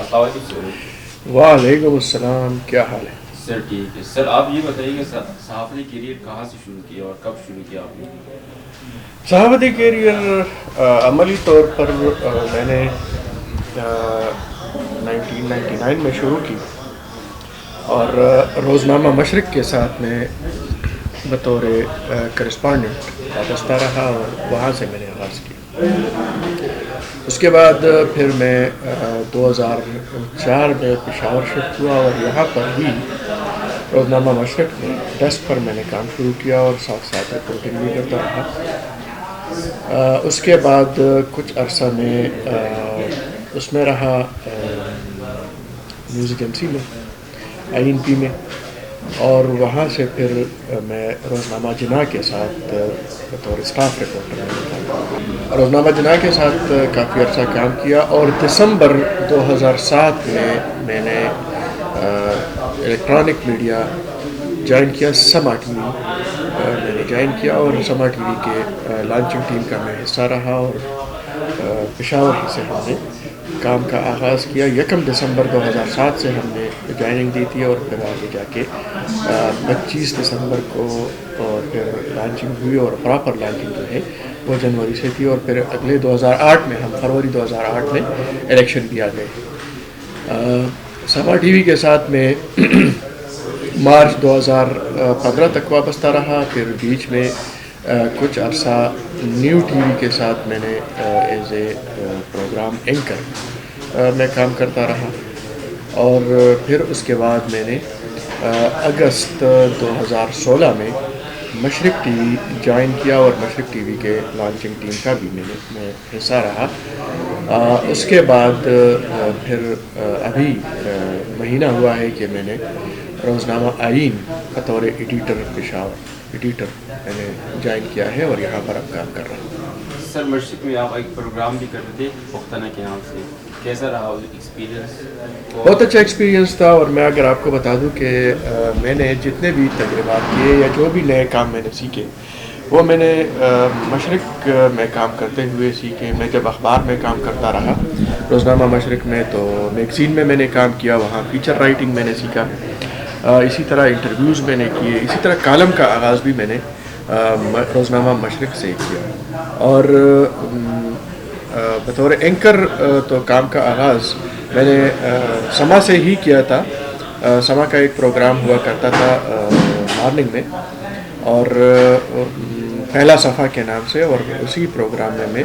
السلام علیکم سر۔ وعلیکم السلام، کیا حال ہے؟ سر ٹھیک ہے سر، آپ یہ بتائیے کہ صحافتی کیریئر کہاں سے شروع کیا اور کب شروع کیا آپ نے؟ صحافتی کیریئر عملی طور پر میں نے 1999 میں شروع کی اور روزنامہ مشرق کے ساتھ میں بطور کرسپانڈنٹ وابستہ رہا اور وہاں سے میں نے آغاز کیا۔ اس کے بعد پھر میں 2004 میں پشاور شفٹ ہوا اور یہاں پر ہی روزنامہ مشرق میں ڈیسک پر میں نے کام شروع کیا اور ساتھ ساتھ رپورٹنگ بھی کرتا رہا۔ اس کے بعد کچھ عرصہ میں اس میں رہا نیوز ایجنسی میں INP میں، اور وہاں سے پھر میں روزنامہ جناح کے ساتھ بطور اسٹاف رپورٹر میں روزنامہ جناح کے ساتھ کافی عرصہ کام کیا، اور دسمبر 2007 میں نے الیکٹرانک میڈیا جوائن کیا۔ سما ٹی وی میں نے جوائن کیا اور سما ٹی وی کے لانچنگ ٹیم کا میں حصہ رہا، اور پشاور ہی سے ہم نے کام کا آغاز کیا۔ 1 دسمبر 2007 سے ہم نے جوائننگ دی تھی، اور پھر آگے جا کے 25 دسمبر کو پھر لانچنگ ہوئی، اور پراپر لانچنگ جو ہے وہ جنوری سے تھی، اور پھر اگلے 2008 میں ہم فروری 2008 میں الیکشن بھی آ گئے۔ سما ٹی وی کے ساتھ میں مارچ 2015 تک وابستہ رہا، پھر بیچ میں کچھ عرصہ نیو ٹی وی کے ساتھ میں نے ایز اے پروگرام اینکر میں کام کرتا رہا، اور پھر اس کے بعد میں نے اگست 2016 میں مشرق ٹی وی جوائن کیا، اور مشرق ٹی وی کے لانچنگ ٹیم کا بھی میں حصہ رہا۔ اس کے بعد پھر ابھی مہینہ ہوا ہے کہ میں نے روزنامہ آئین بطور ایڈیٹر میں نے جوائن کیا ہے، اور یہاں پر اب کام کر رہا ہوں۔ سر مشرق میں آپ ایک پروگرام بھی کرتے تھے پختانہ کے نام سے، کیسا رہا ایکسپیرینس؟ بہت اچھا ایکسپیرینس تھا، اور میں اگر آپ کو بتا دوں کہ میں نے جتنے بھی تجربات کیے یا جو بھی نئے کام میں نے سیکھے وہ میں نے مشرق میں کام کرتے ہوئے سیکھے۔ میں جب اخبار میں کام کرتا رہا روزنامہ مشرق میں، تو میگزین میں نے کام کیا، وہاں فیچر رائٹنگ میں نے سیکھا، اسی طرح انٹرویوز میں نے کیے، اسی طرح کالم کا آغاز بھی میں نے روزنامہ مشرق سے کیا، اور بطور اینکر تو کام کا آغاز میں نے سما سے ہی کیا تھا۔ سما کا ایک پروگرام ہوا کرتا تھا مارننگ میں، اور پہلا صفحہ کے نام سے، اور اسی پروگرام میں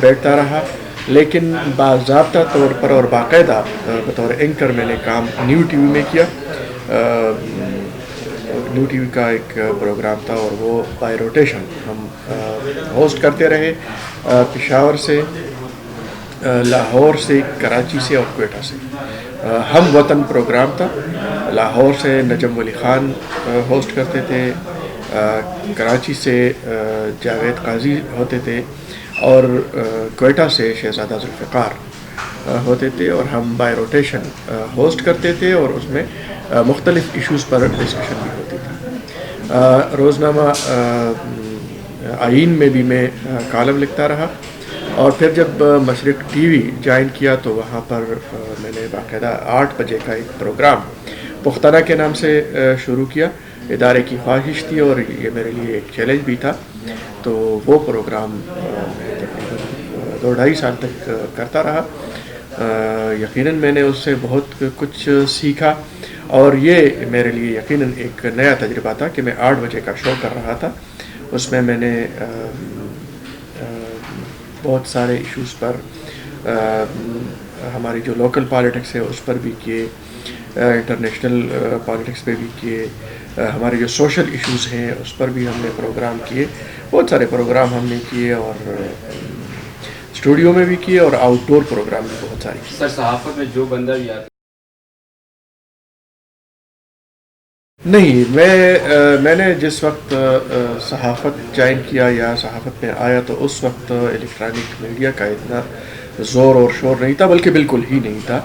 بیٹھتا رہا، لیکن باضابطہ طور پر اور باقاعدہ بطور اینکر میں نے کام نیو ٹی وی میں کیا۔ نیو ٹی وی کا ایک پروگرام تھا، اور وہ بائی روٹیشن ہم ہوسٹ کرتے رہے، پشاور سے، لاہور سے، کراچی سے اور کوئٹہ سے۔ ہم وطن پروگرام تھا، لاہور سے نجم ولی خان ہوسٹ کرتے تھے، کراچی سے جاوید قاضی ہوتے تھے، اور کوئٹہ سے شہزادہ ذوالفقار ہوتے تھے، اور ہم بائی روٹیشن ہوسٹ کرتے تھے، اور اس میں مختلف ایشوز پر ڈسکشن بھی ہوتی تھی۔ روزنامہ آئین میں بھی میں کالم لکھتا رہا، اور پھر جب مشرق ٹی وی جوائن کیا تو وہاں پر میں نے باقاعدہ 8 بجے کا ایک پروگرام پختانہ کے نام سے شروع کیا۔ ادارے کی خواہش تھی، اور یہ میرے لیے ایک چیلنج بھی تھا، تو وہ پروگرام میں تقریباً 2-2.5 سال تک کرتا رہا۔ یقیناً میں نے اس سے بہت کچھ سیکھا، اور یہ میرے لیے یقیناً ایک نیا تجربہ تھا کہ میں 8 بجے کا شو کر رہا تھا۔ اس میں میں نے بہت سارے ایشوز پر، ہماری جو لوکل پالیٹکس ہے اس پر بھی کیے، انٹرنیشنل پالیٹکس پہ بھی کیے، ہمارے جو سوشل ایشوز ہیں اس پر بھی ہم نے پروگرام کیے، بہت سارے پروگرام ہم نے کیے، اور اسٹوڈیو میں بھی کیے، اور آؤٹ ڈور پروگرام بھی بہت سارے کیے۔ سر صحافت میں جو بندہ بھی آتا نہیں، میں نے جس وقت صحافت جوائن کیا یا صحافت میں آیا تو اس وقت الیکٹرانک میڈیا کا اتنا زور اور شور نہیں تھا، بلکہ بالکل ہی نہیں تھا۔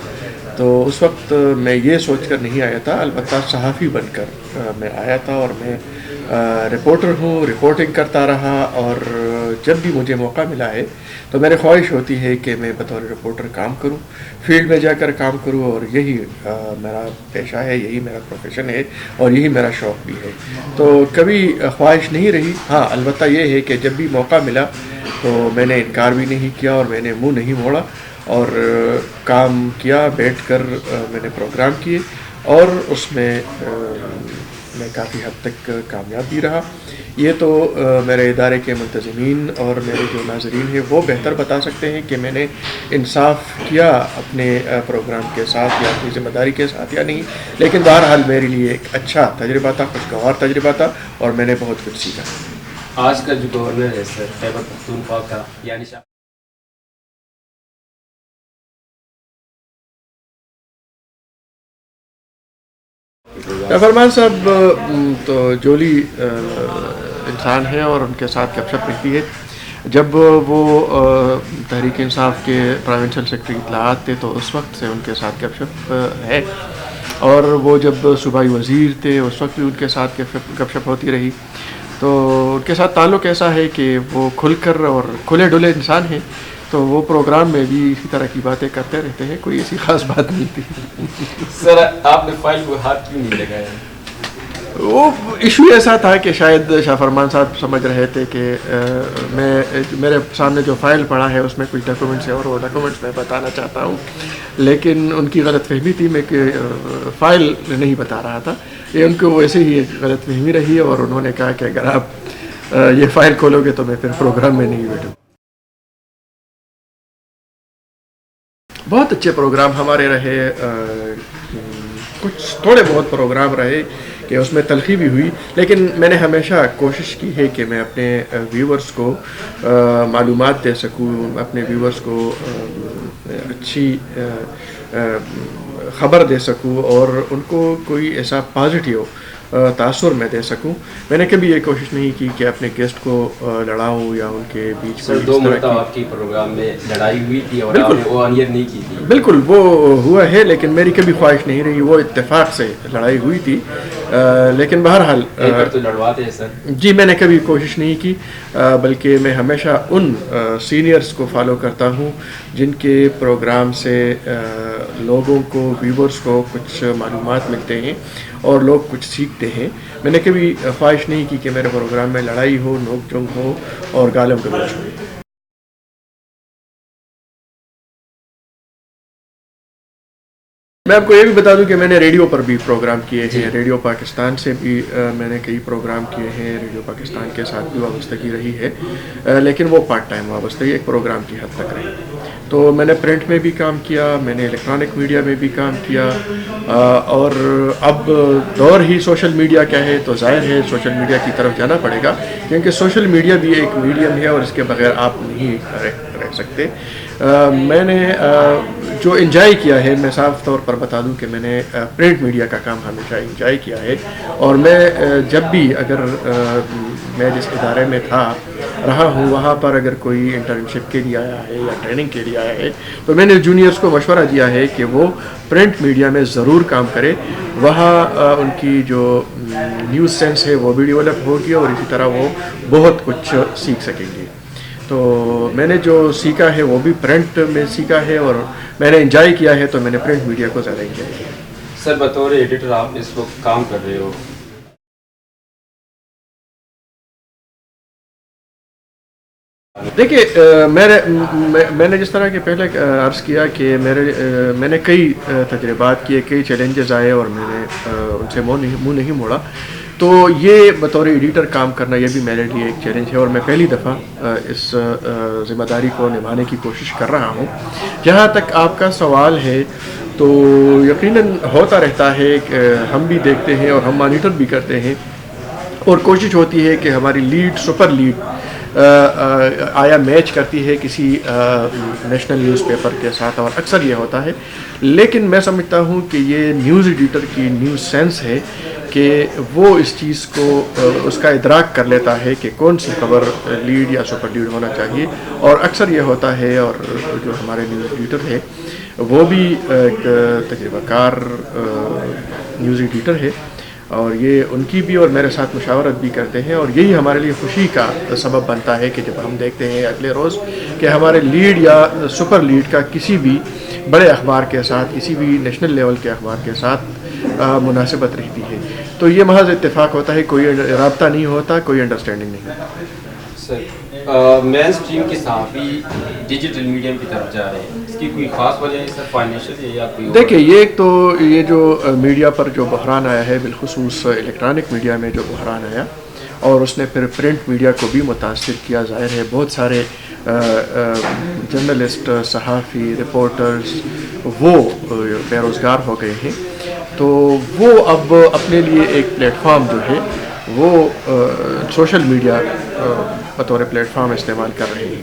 تو اس وقت میں یہ سوچ کر نہیں آیا تھا، البتہ صحافی بن کر میں آیا تھا، اور میں رپورٹر ہوں، رپورٹنگ کرتا رہا، اور جب بھی مجھے موقع ملا ہے تو میری خواہش ہوتی ہے کہ میں بطور رپورٹر کام کروں، فیلڈ میں جا کر کام کروں، اور یہی میرا پیشہ ہے، یہی میرا پروفیشن ہے، اور یہی میرا شوق بھی ہے. تو کبھی خواہش نہیں رہی. ہاں البتہ یہ ہے کہ جب بھی موقع ملا تو میں نے انکار بھی نہیں کیا اور میں نے منہ نہیں موڑا، اور کام کیا، بیٹھ کر میں نے پروگرام کیے، اور اس میں میں کافی حد تک کامیاب بھی رہا. یہ تو میرے ادارے کے منتظمین اور میرے جو ناظرین ہیں وہ بہتر بتا سکتے ہیں کہ میں نے انصاف کیا اپنے پروگرام کے ساتھ یا اپنی ذمہ داری کے ساتھ یا نہیں، لیکن بہرحال میرے لیے ایک اچھا تجربہ تھا، خوشگوار تجربہ تھا، اور میں نے بہت کچھ سیکھا. آج کا جو گورنر ہے سر خیبر پختونخوا کا، یعنی فرمان صاحب تو جولی انسان ہیں اور ان کے ساتھ گپ شپ رہتی ہے. جب وہ تحریک انصاف کے پروونشل سیکرٹری اطلاعات تھے تو اس وقت سے ان کے ساتھ گپ شپ ہے، اور وہ جب صوبائی وزیر تھے اس وقت بھی ان کے ساتھ گپ شپ ہوتی رہی. تو ان کے ساتھ تعلق ایسا ہے کہ وہ کھل کر اور کھلے ڈلے انسان ہیں، تو وہ پروگرام میں بھی اسی طرح کی باتیں کرتے رہتے ہیں، کوئی ایسی خاص بات نہیں تھی. سر آپ نے فائل کو ہاتھ کیوں نہیں لگایا؟ وہ ایشو ایسا تھا کہ شاید شاہ فرمان صاحب سمجھ رہے تھے کہ میرے سامنے جو فائل پڑا ہے اس میں کچھ ڈاکومنٹس ہیں اور وہ ڈاکومنٹس میں بتانا چاہتا ہوں، لیکن ان کی غلط فہمی تھی، میں کہ فائل نہیں بتا رہا تھا. یہ ان کو ویسے ہی ایک غلط فہمی رہی، اور انہوں نے کہا کہ اگر آپ یہ فائل کھولو گے تو میں پھر پروگرام میں نہیں بیٹھوں. بہت اچھے پروگرام ہمارے رہے، کچھ تھوڑے بہت پروگرام رہے کہ اس میں تلخی بھی ہوئی، لیکن میں نے ہمیشہ کوشش کی ہے کہ میں اپنے ویورز کو معلومات دے سکوں، اپنے ویورز کو اچھی خبر دے سکوں، اور ان کو کوئی ایسا پازیٹیو تاثر میں دے سکوں. میں نے کبھی یہ کوشش نہیں کی کہ اپنے گیسٹ کو لڑاؤں یا ان کے بیچ سر 2 مرتبہ آپ کی پروگرام میں لڑائی ہوئی تھی اور آپ نے وہ انیت نہیں کی تھی. بالکل وہ ہوا ہے، لیکن میری کبھی خواہش نہیں رہی، وہ اتفاق سے لڑائی ہوئی تھی. لیکن بہرحال تو لڑواتے ہیں سر. جی میں نے کبھی کوشش نہیں کی، بلکہ میں ہمیشہ ان سینئرز کو فالو کرتا ہوں جن کے پروگرام سے لوگوں کو، ویورز کو کچھ معلومات ملتے ہیں اور لوگ کچھ سیکھتے ہیں. میں نے کبھی خواہش نہیں کی کہ میرے پروگرام میں لڑائی ہو، نوک جھونک ہو اور گالم گلوچ ہو. میں آپ کو یہ بھی بتا دوں کہ میں نے ریڈیو پر بھی پروگرام کیے ہیں. ریڈیو پاکستان سے بھی میں نے کئی پروگرام کیے ہیں، ریڈیو پاکستان کے ساتھ بھی وابستگی رہی ہے، لیکن وہ پارٹ ٹائم وابستگی ایک پروگرام کی حد تک رہی. تو میں نے پرنٹ میں بھی کام کیا، میں نے الیکٹرانک میڈیا میں بھی کام کیا، اور اب دور ہی سوشل میڈیا کا ہے تو ظاہر ہے سوشل میڈیا کی طرف جانا پڑے گا، کیونکہ سوشل میڈیا بھی ایک میڈیم ہے اور اس کے بغیر آپ نہیں رہ سکتے. میں نے جو انجوائے کیا ہے، میں صاف طور پر بتا دوں کہ میں نے پرنٹ میڈیا کا کام ہمیشہ انجوائے کیا ہے، اور میں جب بھی اگر میں جس ادارے میں رہا ہوں وہاں پر اگر کوئی انٹرنشپ کے لیے آیا ہے یا ٹریننگ کے لیے آیا ہے تو میں نے جونیئرز کو مشورہ دیا ہے کہ وہ پرنٹ میڈیا میں ضرور کام کرے. وہاں ان کی جو نیوز سینس ہے وہ بھی ڈیولپ ہوگی اور اسی طرح وہ بہت کچھ سیکھ سکیں گے. تو میں نے جو سیکھا ہے وہ بھی پرنٹ میں سیکھا ہے، اور میں نے انجوائے کیا ہے تو میں نے پرنٹ میڈیا کو زیادہ انجوائے کیا. سر بطور ایڈیٹر آپ اس وقت کام کر رہے ہو، دیکھیے میں نے جس طرح کہ پہلے عرض کیا کہ میں نے کئی تجربات کیے، کئی چیلنجز آئے اور میں نے ان سے منہ نہیں موڑا. تو یہ بطور ایڈیٹر کام کرنا یہ بھی میرے لیے ایک چیلنج ہے، اور میں پہلی دفعہ اس ذمہ داری کو نبھانے کی کوشش کر رہا ہوں. جہاں تک آپ کا سوال ہے تو یقیناً ہوتا رہتا ہے کہ ہم بھی دیکھتے ہیں اور ہم مانیٹر بھی کرتے ہیں، اور کوشش ہوتی ہے کہ ہماری لیڈ، سپر لیڈ آیا میچ کرتی ہے کسی نیشنل نیوز پیپر کے ساتھ، اور اکثر یہ ہوتا ہے. لیکن میں سمجھتا ہوں کہ یہ نیوز ایڈیٹر کی نیوز سینس ہے کہ وہ اس چیز کو، اس کا ادراک کر لیتا ہے کہ کون سی خبر لیڈ یا سپر لیڈ ہونا چاہیے. اور اکثر یہ ہوتا ہے، اور جو ہمارے نیوز ایڈیٹر ہے وہ بھی ایک تجربہ کار نیوز ایڈیٹر ہے، اور یہ ان کی بھی اور میرے ساتھ مشاورت بھی کرتے ہیں، اور یہی ہمارے لیے خوشی کا سبب بنتا ہے کہ جب ہم دیکھتے ہیں اگلے روز کہ ہمارے لیڈ یا سپر لیڈ کا کسی بھی بڑے اخبار کے ساتھ، کسی بھی نیشنل لیول کے اخبار کے ساتھ مناسبت رہتی ہے، تو یہ محض اتفاق ہوتا ہے، کوئی رابطہ نہیں ہوتا، کوئی انڈرسٹینڈنگ نہیں ہوتا۔ سر مین اسٹریم کے صحافی ڈیجیٹل میڈیم کی طرف جا رہے ہیں، اس کی کوئی خاص وجہ ہے سر، فائنینشیل ہے یا کوئی؟ دیکھیں، یہ ایک تو یہ جو میڈیا پر جو بحران آیا ہے، بالخصوص الیکٹرانک میڈیا میں جو بحران آیا اور اس نے پھر پرنٹ میڈیا کو بھی متاثر کیا، ظاہر ہے بہت سارے جرنلسٹ، صحافی، رپورٹرز وہ بے روزگار ہو گئے ہیں، تو وہ اب اپنے لیے ایک پلیٹ فارم جو ہے وہ سوشل میڈیا بطور پلیٹ فارم استعمال کر رہے ہیں۔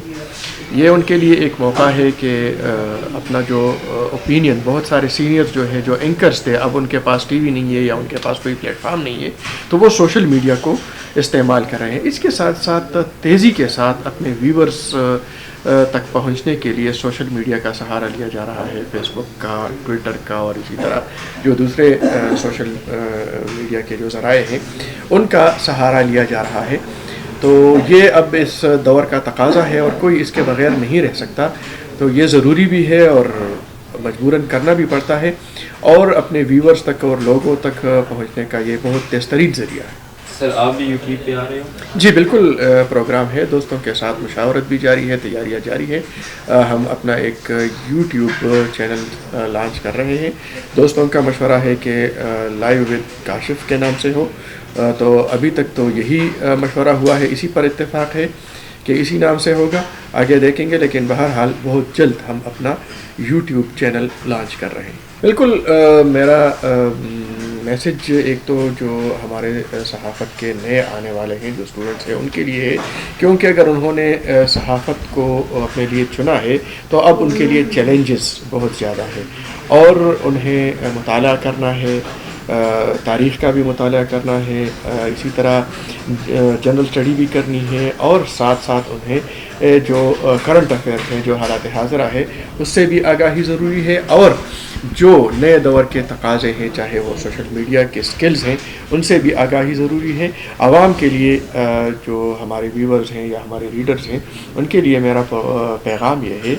یہ ان کے لیے ایک موقع ہے کہ اپنا جو اوپینین، بہت سارے سینئرز جو ہے، جو اینکرز تھے، اب ان کے پاس ٹی وی نہیں ہے یا ان کے پاس کوئی پلیٹ فارم نہیں ہے، تو وہ سوشل میڈیا کو استعمال کر رہے ہیں۔ اس کے ساتھ ساتھ تیزی کے ساتھ اپنے ویورز تک پہنچنے کے لیے سوشل میڈیا کا سہارا لیا جا رہا ہے، فیس بک کا، ٹویٹر کا، اور اسی طرح جو دوسرے سوشل میڈیا کے جو ذرائع ہیں ان کا سہارا لیا جا رہا ہے۔ تو یہ اب اس دور کا تقاضا ہے اور کوئی اس کے بغیر نہیں رہ سکتا، تو یہ ضروری بھی ہے اور مجبوراً کرنا بھی پڑتا ہے، اور اپنے ویورز تک اور لوگوں تک پہنچنے کا یہ بہت تیز ترین ذریعہ ہے۔ سر آپ بھی یوٹیوب پہ آ رہے ہو؟ جی بالکل، پروگرام ہے، دوستوں کے ساتھ مشاورت بھی جاری ہے، تیاریاں جاری ہے۔ ہم اپنا ایک یوٹیوب چینل لانچ کر رہے ہیں۔ دوستوں کا مشورہ ہے کہ لائیو ود کاشف کے نام سے ہو، تو ابھی تک تو یہی مشورہ ہوا ہے، اسی پر اتفاق ہے کہ اسی نام سے ہوگا، آگے دیکھیں گے، لیکن بہرحال بہت جلد ہم اپنا یوٹیوب چینل لانچ کر رہے ہیں۔ بالکل، میرا میسج ایک تو جو ہمارے صحافت کے نئے آنے والے ہیں، جو اسٹوڈنٹس ہیں، ان کے لیے ہے، کیونکہ اگر انہوں نے صحافت کو اپنے لیے چنا ہے تو اب ان کے لیے چیلنجز بہت زیادہ ہیں، اور انہیں مطالعہ کرنا ہے، تاریخ کا بھی مطالعہ کرنا ہے، اسی طرح جنرل اسٹڈی بھی کرنی ہے، اور ساتھ ساتھ انہیں جو کرنٹ افیئرس ہیں، جو حالات حاضرہ ہے، اس سے بھی آگاہی ضروری ہے، اور جو نئے دور کے تقاضے ہیں، چاہے وہ سوشل میڈیا کے سکلز ہیں، ان سے بھی آگاہی ضروری ہے۔ عوام کے لیے، جو ہمارے ویورز ہیں یا ہمارے ریڈرز ہیں، ان کے لیے میرا پیغام یہ ہے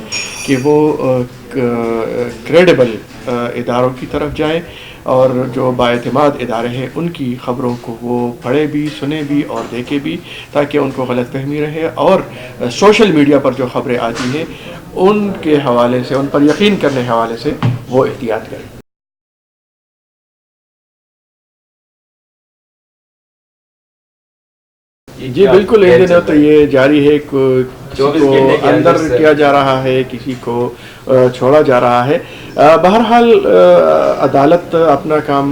کہ وہ کریڈیبل اداروں کی طرف جائیں، اور جو بااعتماد ادارے ہیں ان کی خبروں کو وہ پڑھے بھی، سنے بھی اور دیکھے بھی، تاکہ ان کو غلط فہمی رہے، اور سوشل میڈیا پر جو خبریں آتی ہیں ان کے حوالے سے، ان پر یقین کرنے کے حوالے سے وہ احتیاط کریں۔ جی بالکل، ایک دن تو یہ جاری ہے، کسی کو اندر کیا جا رہا ہے، کسی کو چھوڑا جا رہا ہے۔ بہرحال عدالت اپنا کام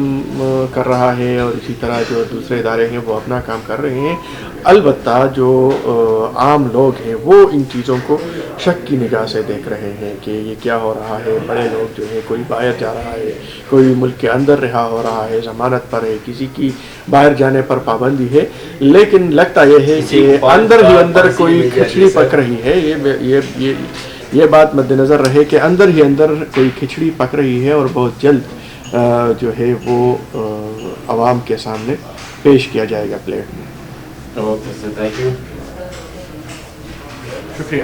کر رہا ہے، اور اسی طرح جو دوسرے ادارے ہیں وہ اپنا کام کر رہے ہیں۔ البتہ جو عام لوگ ہیں وہ ان چیزوں کو شک کی نگاہ سے دیکھ رہے ہیں کہ یہ کیا ہو رہا ہے۔ بڑے لوگ جو ہے، کوئی باہر جا رہا ہے، کوئی ملک کے اندر رہا ہو رہا ہے، ضمانت پر ہے، کسی کی باہر جانے پر پابندی ہے، لیکن لگتا یہ ہے کہ اندر ہی اندر کوئی کھچڑی پک رہی ہے۔ یہ بات مد نظر رہے کہ اندر ہی اندر کوئی کھچڑی پک رہی ہے، اور بہت جلد جو ہے وہ عوام کے سامنے پیش کیا جائے گا پلیٹ میں۔ اوکے سر، تھینک یو، شکریہ۔